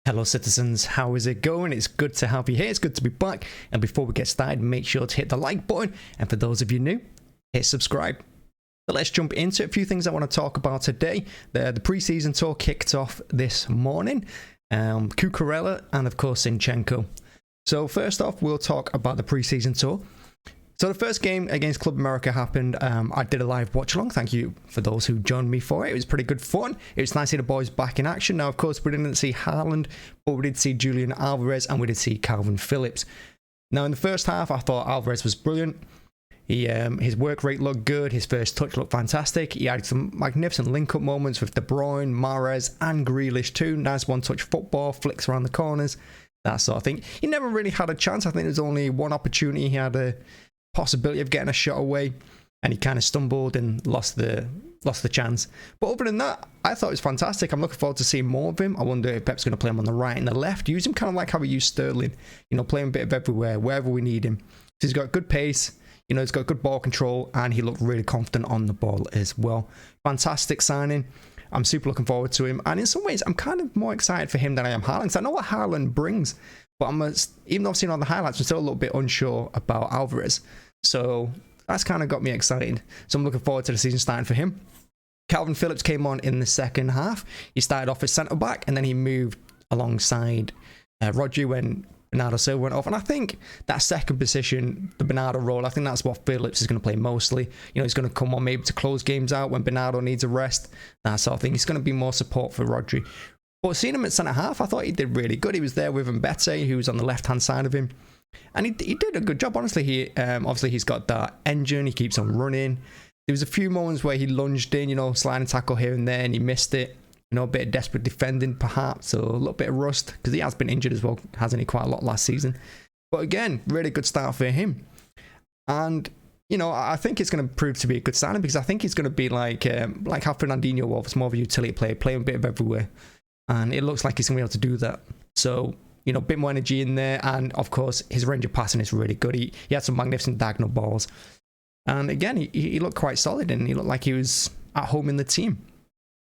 Hello citizens, how is it going? It's good to have you here, it's good to be back, and before we get started, make sure to hit the like button, and for those of you new, hit subscribe. So let's jump into a few things I want to talk about today. The pre-season tour kicked off this morning, Cucurella and of course Zinchenko. So first off, we'll talk about the pre-season tour. So the first game against Club America happened. I did a live watch along. Thank you for those who joined me for it. It was pretty good fun. It was nice to see the boys back in action. Now, of course, we didn't see Haaland, but we did see Julian Alvarez and we did see Calvin Phillips. Now, in the first half, I thought Alvarez was brilliant. His work rate looked good. His first touch looked fantastic. He had some magnificent link-up moments with De Bruyne, Mahrez, and Grealish too. Nice one-touch football, flicks around the corners, that sort of thing. He never really had a chance. I think there was only one opportunity. He had a possibility of getting a shot away, and he kind of stumbled and lost the chance. But other than that, I thought it was fantastic. I'm looking forward to seeing more of him. I wonder if Pep's going to play him on the right and the left. Use him kind of like how we use Sterling. Play him a bit of everywhere, wherever we need him. So he's got good pace. He's got good ball control, and he looked really confident on the ball as well. Fantastic signing. I'm super looking forward to him. And in some ways, I'm kind of more excited for him than I am Haaland. So I know what Haaland brings, but even though I've seen all the highlights, I'm still a little bit unsure about Alvarez. So that's kind of got me excited. So I'm looking forward to the season starting for him. Calvin Phillips came on in the second half. He started off as centre-back, and then he moved alongside Rodri when Bernardo Silva went off. And I think that second position, the Bernardo role, I think that's what Phillips is going to play mostly. He's going to come on maybe to close games out when Bernardo needs a rest, that sort of thing. He's going to be more support for Rodri. But seeing him at centre-half, I thought he did really good. He was there with Mbete, who was on the left-hand side of him. And he did a good job, honestly. Obviously, he's got that engine. He keeps on running. There was a few moments where he lunged in, sliding tackle here and there, and he missed it. A bit of desperate defending, perhaps, or a little bit of rust, because he has been injured as well, hasn't he, quite a lot last season. But again, really good start for him. And, I think it's going to prove to be a good signing, because I think he's going to be like how Fernandinho was, more of a utility player, playing a bit of everywhere. And it looks like he's going to be able to do that. So, a bit more energy in there, and of course his range of passing is really good. He had some magnificent diagonal balls, and again he looked quite solid, and he looked like he was at home in the team.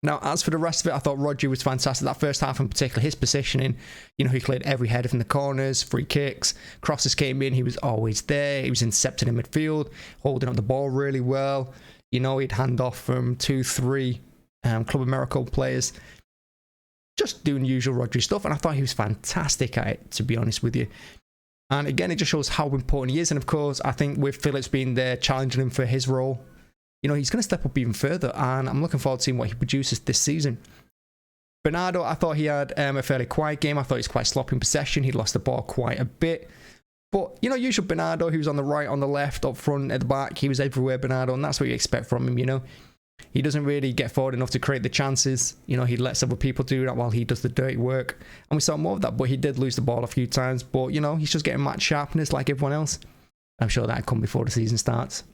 Now, as for the rest of it, I thought Rodri was fantastic. That first half in particular, his positioning, he cleared every header from the corners, free kicks, crosses came in, he was always there. He was intercepting in midfield, holding up the ball really well. He'd hand off from 2-3 Club America players, just doing usual Rodri stuff, and I thought he was fantastic at it, to be honest with you. And again, it just shows how important he is. And of course, I think with Phillips being there, challenging him for his role, he's going to step up even further, and I'm looking forward to seeing what he produces this season. Bernardo, I thought he had a fairly quiet game. I thought he was quite sloppy in possession. He lost the ball quite a bit. But, usual Bernardo, he was on the right, on the left, up front, at the back. He was everywhere, Bernardo, and that's what you expect from him, He doesn't really get forward enough to create the chances. He lets other people do that while he does the dirty work. And we saw more of that, but he did lose the ball a few times. But, he's just getting match sharpness like everyone else. I'm sure that'll come before the season starts.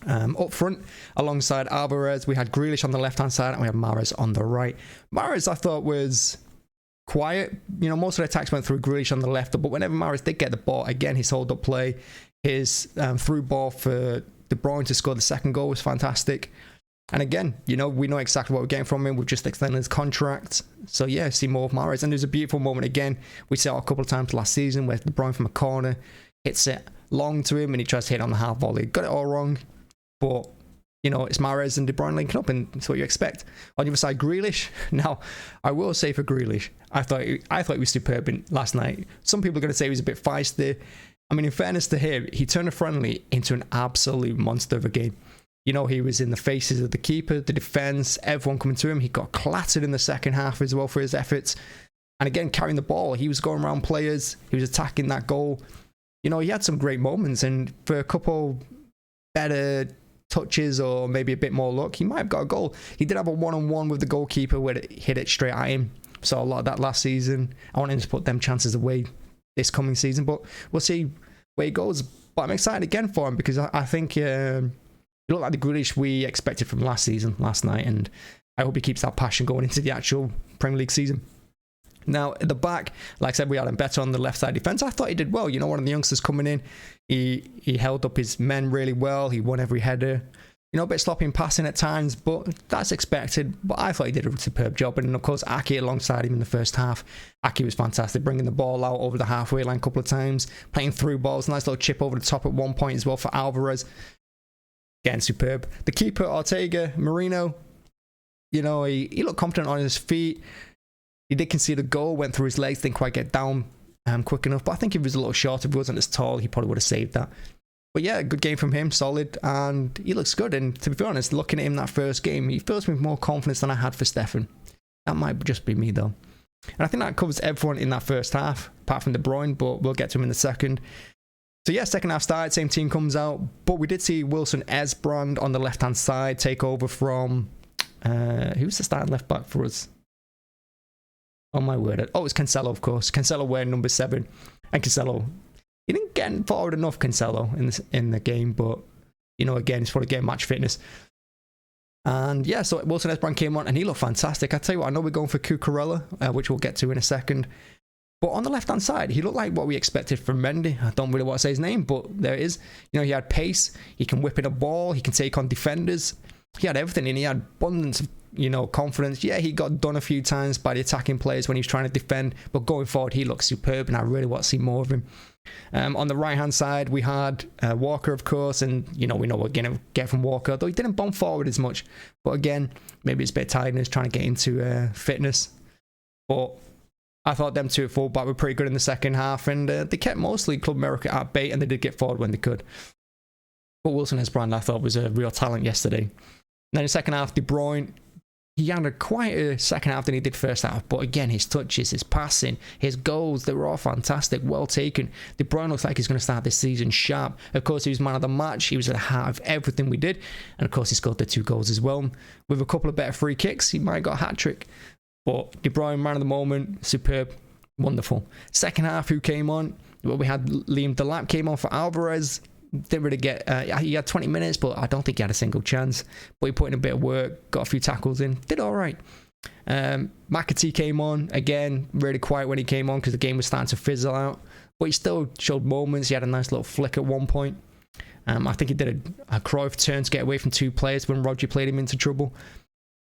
Up front, alongside Alvarez, we had Grealish on the left-hand side and we had Mahrez on the right. Mahrez, I thought, was quiet. Most of the attacks went through Grealish on the left, but whenever Mahrez did get the ball, again, his hold-up play, his through ball for De Bruyne to score the second goal was fantastic. And again, we know exactly what we're getting from him. We've just extended his contract. So yeah, see more of Mahrez. And there's a beautiful moment again. We saw it a couple of times last season where De Bruyne from a corner hits it long to him and he tries to hit it on the half volley. Got it all wrong. But, it's Mahrez and De Bruyne linking up, and it's what you expect. On the other side, Grealish. Now, I will say for Grealish, I thought he was superb last night. Some people are going to say he was a bit feisty. I mean, in fairness to him, he turned a friendly into an absolute monster of a game. He was in the faces of the keeper, the defence, everyone coming to him. He got clattered in the second half as well for his efforts. And again, carrying the ball, he was going around players. He was attacking that goal. He had some great moments, and for a couple better touches or maybe a bit more luck, he might have got a goal. He did have a one-on-one with the goalkeeper where it hit it straight at him. Saw a lot of that last season. I want him to put them chances away this coming season, but we'll see where he goes. But I'm excited again for him, because I think he looked like the Grealish we expected from last night, and I hope he keeps that passion going into the actual Premier League season. Now, at the back, like I said, we had him better on the left side defence. I thought he did well. One of the youngsters coming in, he held up his men really well. He won every header. a bit sloppy in passing at times, but that's expected. But I thought he did a superb job. And of course, Aki alongside him in the first half. Aki was fantastic, bringing the ball out over the halfway line a couple of times, playing through balls, nice little chip over the top at one point as well for Alvarez. Again, superb. The keeper, Ortega, Marino, he looked confident on his feet. He did concede a goal, went through his legs, didn't quite get down quick enough. But I think if he was a little shorter, if he wasn't as tall, he probably would have saved that. But yeah, good game from him, solid, and he looks good. And to be honest, looking at him that first game, he fills me with more confidence than I had for Stefan. That might just be me though. And I think that covers everyone in that first half, apart from De Bruyne, but we'll get to him in a second. So yeah, second half started, same team comes out, but we did see Wilson Esbrand on the left-hand side take over from, who's the starting left back for us? Oh my word. Oh, it's Cancelo, of course. Cancelo wearing number 7. And Cancelo, he didn't get forward enough, Cancelo, in the game, but, again, he's probably getting match fitness. And yeah, so Wilson Esbrand came on and he looked fantastic. I tell you what, I know we're going for Cucurella, which we'll get to in a second. But on the left-hand side, he looked like what we expected from Mendy. I don't really want to say his name, but there it is. He had pace. He can whip in a ball. He can take on defenders. He had everything, and he had abundance of, confidence. Yeah, he got done a few times by the attacking players when he was trying to defend, but going forward, he looks superb, and I really want to see more of him. On the right-hand side, we had Walker, of course, and, we know we're going to get from Walker, though he didn't bump forward as much. But again, maybe it's a bit of tiredness, trying to get into fitness. But I thought them two at fullback were pretty good in the second half, and they kept mostly Club America at bay, and they did get forward when they could. But Wilson Esbrand, I thought, was a real talent yesterday. And then in the second half, De Bruyne, he had quite a second half than he did first half, but again, his touches, his passing, his goals, they were all fantastic, well taken. De Bruyne looks like he's going to start this season sharp. Of course, he was man of the match. He was at the heart of everything we did. And of course, he scored the 2 goals as well. With a couple of better free kicks, he might have got a hat-trick. But De Bruyne, man of the moment, superb, wonderful. Second half, who came on? Well, we had Liam Delap came on for Alvarez. Didn't really get, he had 20 minutes, but I don't think he had a single chance. But he put in a bit of work, got a few tackles in, did all right. McAtee came on, again, really quiet when he came on because the game was starting to fizzle out. But he still showed moments. He had a nice little flick at one point. I think he did a Cruyff turn to get away from 2 players when Roger played him into trouble.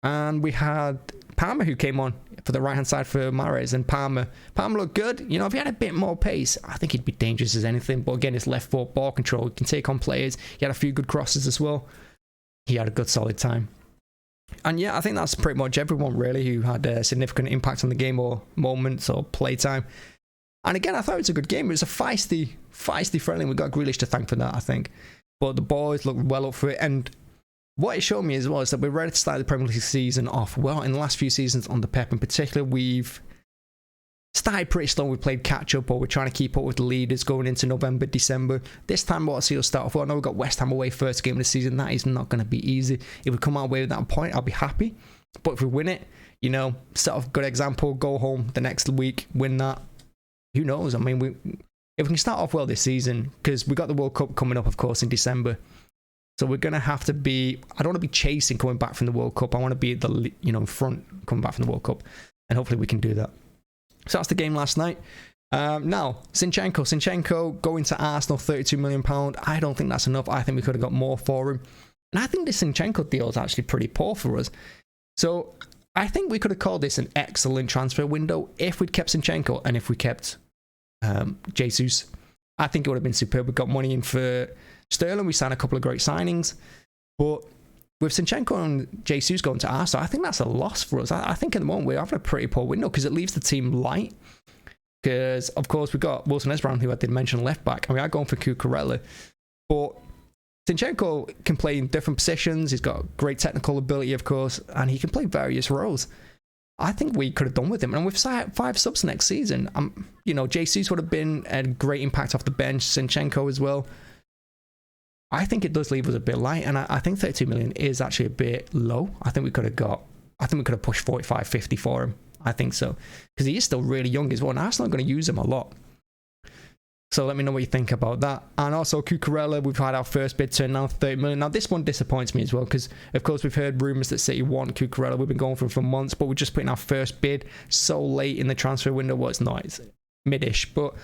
And we had Palmer who came on for the right-hand side for Mahrez, and Palmer looked good. If he had a bit more pace, I think he'd be dangerous as anything. But again, his left foot ball control, he can take on players. He had a few good crosses as well. He had a good solid time. And yeah, I think that's pretty much everyone really who had a significant impact on the game or moments or playtime. And again, I thought it was a good game. It was a feisty friendly. We got Grealish to thank for that, I think. But the boys looked well up for it, and what it showed me as well is that we're ready to start the Premier League season off well. In the last few seasons on the Pep in particular, we've started pretty slow. We played catch up, or we're trying to keep up with the leaders going into November, December. This time, we'll see us start off well. I know we've got West Ham away first game of the season. That is not going to be easy. If we come our way with that point, I'll be happy. But if we win it, set off a good example, go home the next week, win that. Who knows? I mean, if we can start off well this season, because we got the World Cup coming up, of course, in December. So we're going to have to be, I don't want to be chasing coming back from the World Cup. I want to be at the, in front coming back from the World Cup. And hopefully we can do that. So that's the game last night. Now, Zinchenko going to Arsenal, £32 million. I don't think that's enough. I think we could have got more for him. And I think this Zinchenko deal is actually pretty poor for us. So I think we could have called this an excellent transfer window if we'd kept Zinchenko and if we kept Jesus. I think it would have been superb. We got money in for Sterling. We signed a couple of great signings. But with Zinchenko and Jesus going to Arsenal, I think that's a loss for us. I think at the moment we're having a pretty poor window because it leaves the team light. Because, of course, we've got Wilson Esbrand, who I did mention, left back, and we are going for Cucurella. But Zinchenko can play in different positions. He's got great technical ability, of course, and he can play various roles. I think we could have done with him. And with 5 subs next season, Jesus would have been a great impact off the bench, Zinchenko as well. I think it does leave us a bit light, and I think 32 million is actually a bit low. I think we could have pushed 45, 50 for him. I think so. Because he is still really young as well, and Arsenal are going to use him a lot. So let me know what you think about that. And also Cucurella, we've had our first bid turn down 30 million. Now this one disappoints me as well, because of course we've heard rumours that City want Cucurella. We've been going for months, but we're just putting our first bid so late in the transfer window. Well, it's not, it's mid-ish, but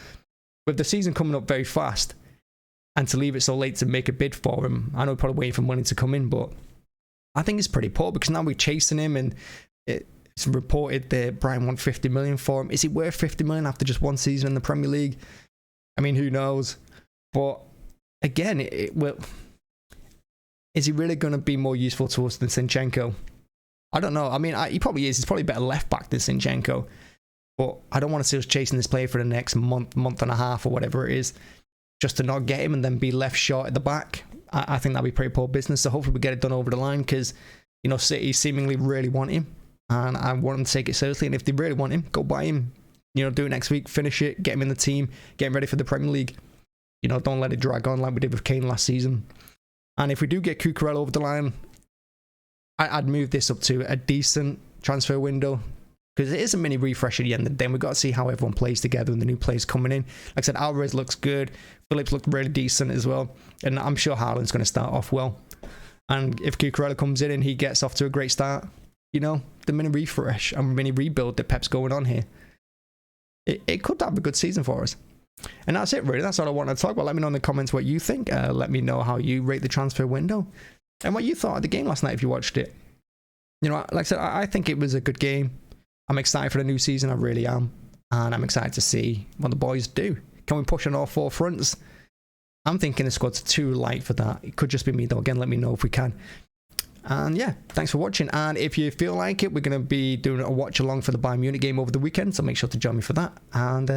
with the season coming up very fast, And to leave it so late to make a bid for him, I know we're probably waiting for money to come in, but I think it's pretty poor because now we're chasing him, and it's reported that Brighton want 50 million for him. Is he worth 50 million after just one season in the Premier League? I mean, who knows? But again, is he really going to be more useful to us than Zinchenko? I don't know. I mean, he probably is. He's probably a better left back than Zinchenko. But I don't want to see us chasing this player for the next month and a half or whatever it is, just to not get him and then be left short at the back. I think that'd be pretty poor business. So hopefully we get it done over the line because, you know, City seemingly really want him. And I want them to take it seriously. And if they really want him, go buy him. You know, do it next week, finish it, get him in the team, get him ready for the Premier League. You know, don't let it drag on like we did with Kane last season. And if we do get Cucurella over the line, I'd move this up to a decent transfer window because it is a mini refresh at the end of the day. And we've got to see how everyone plays together and the new players coming in. Like I said, Alvarez looks good. Phillips looked really decent as well. And I'm sure Haaland's going to start off well. And if Cucurella comes in and he gets off to a great start, you know, the mini refresh and mini rebuild that Pep's going on here, it could have a good season for us. And that's it, really. That's all I want to talk about. Let me know in the comments what you think. Let me know how you rate the transfer window and what you thought of the game last night if you watched it. You know, like I said, I think it was a good game. I'm excited for the new season. I really am. And I'm excited to see what the boys do. Can we push on all four fronts? I'm thinking the squad's too light for that. It could just be me, though. Again, let me know if we can. And yeah, thanks for watching. And if you feel like it, we're going to be doing a watch along for the Bayern Munich game over the weekend. So make sure to join me for that. And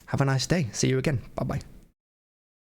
have a nice day. See you again. Bye-bye.